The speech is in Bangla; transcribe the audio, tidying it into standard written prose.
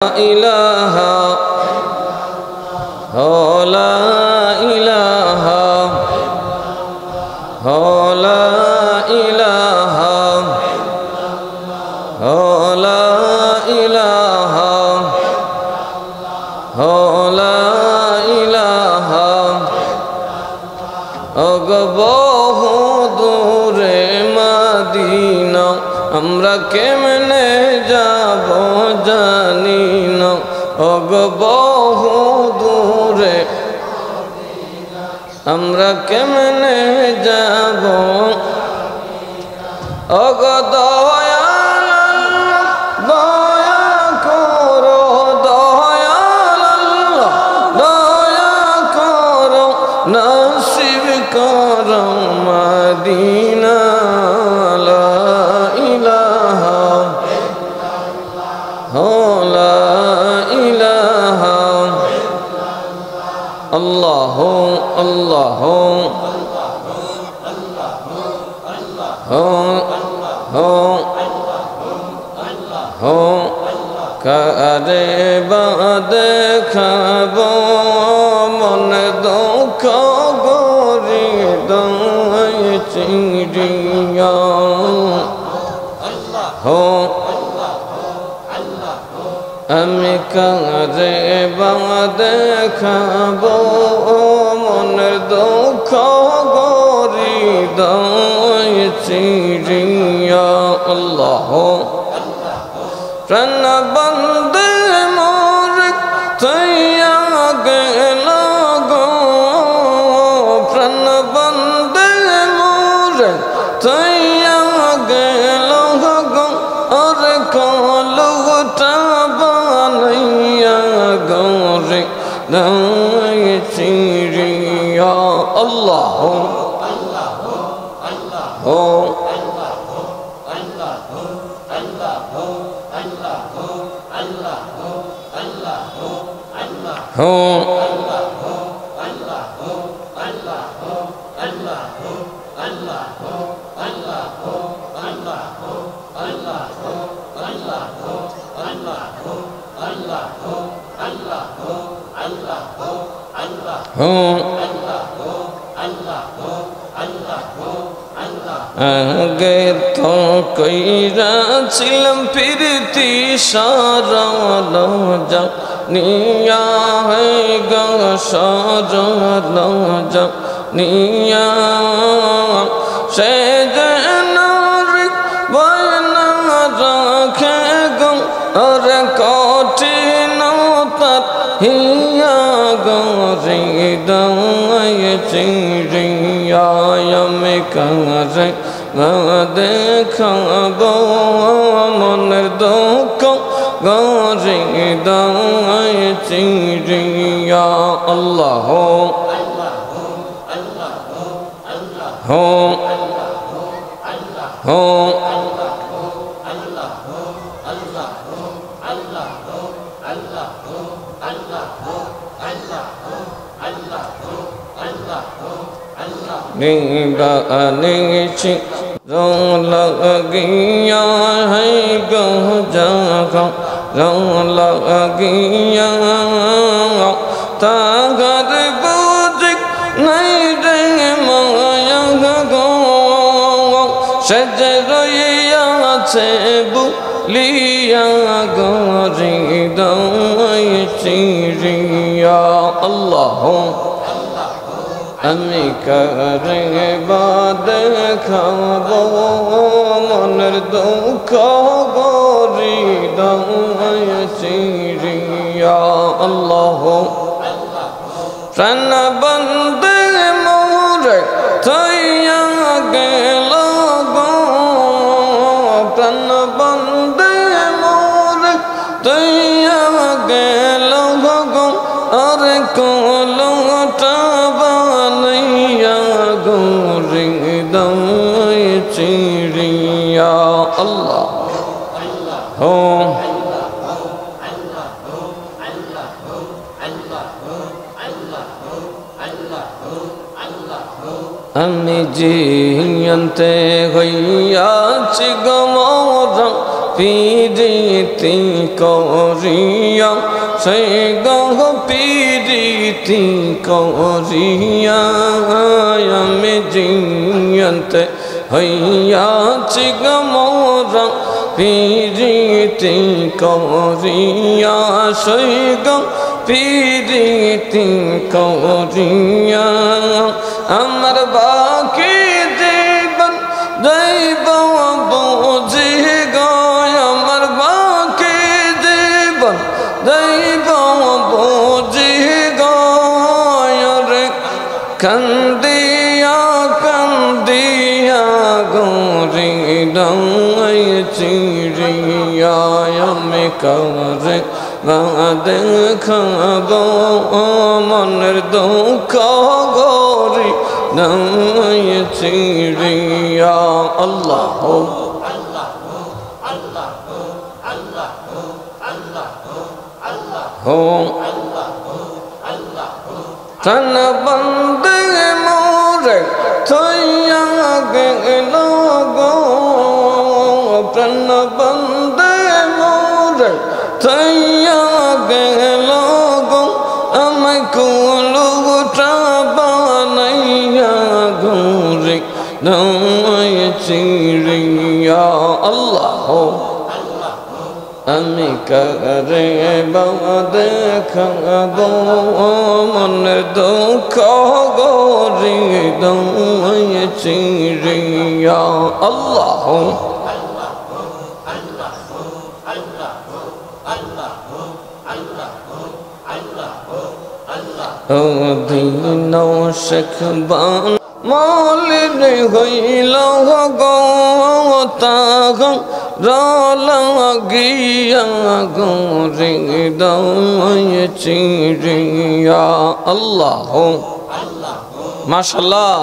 ইলাহা লা ইলাহা লা ইলাহা লা ইলাহা লা ইলাহা বহু দূরে মদিনা আমরা কেমনে যাব জানি না বহু দূরে আমরা কেমনে যাব দয়াল দয়া করো দয়াল দয়া করো নসিব করো মদিনা লা ইলাহা লা ইলাহা আল্লাহু আল্লাহু কারে বাদে খাব মন দুঃখ গরি দই চিড়িয়া আমি কারে বাদে খাব মন দুঃখ গরি দই চিড়িয়া আল্লাহ প্রাণ বন্দে মোর তৈয়া গেল গো প্রাণ বন্দে মোর তৈয়া গেল গো আর কলটা বানাইয়া গরে দাই চিড়িয়া আল্লাহ আগে তো কইরা ছিলাম ফিরতি সারা লজা নিয়া গা সারা লজা নিয়া সে যেন বয়না রাখে গো আর কঠিন তার হিয়া গরি দায় চিড়িয়া আমি কারে দেখাব মনের দুঃখ গরি দায় চিড়িয়া আল্লাহ নিবানিছি লাগিয়া है गह जगा লাগিয়া তাগর বুঝ নাই রে মায়া গো সজ রইয়াছে বুলিয়া গরি দাই চিড়িয়া আল্লাহ আমি কারে বাদে খাব মনের দুঃখ গরি দাই চিড়িয়া আল্লাহ প্রাণ বন্দে মোর তৈয়া গেল গো প্রাণ বন্দে মোর তৈয়া গেল গো আর কলটা বানাইয়া গরি দাই চিড়িয়া আল্লাহ আমি জিয়ন্তে হইয়াছি গো মোর পীড়িতি করিয়া হইয়া সেই গহ পিরিতি করিয়া আমি জিয়ন্তে হইয়াছি গো মোরা পিরিতি করিয়া সেই গহ পিরিতি করিয়া আমার বাকি জীবন দৈব বুঝি গো আমার বাকি জীবন দৈব বুঝি গো রে কান্দিয়া কান্দিয়া গোরি ডাই চিড়িয়া আমি করে দেখাব মনের দুঃখ গোরি নাই চিড়িয়া আল্লাহ हो तन बंदे मोरे थैया गेल गो तन बंदे मोरे थैया गेल गो अमै कुलुटा बनैया गोरे নাই চিড়িয়া আল্লাহ আমি করে দেখাব মনের দুঃখ গোরি দই চিড়িয়া আল্লাহ দিন শেখবান মলিন হইল গো তাগ লাগিয়া গোরে দই চিড়িয়া আল্লাহ মাশাআল্লাহ।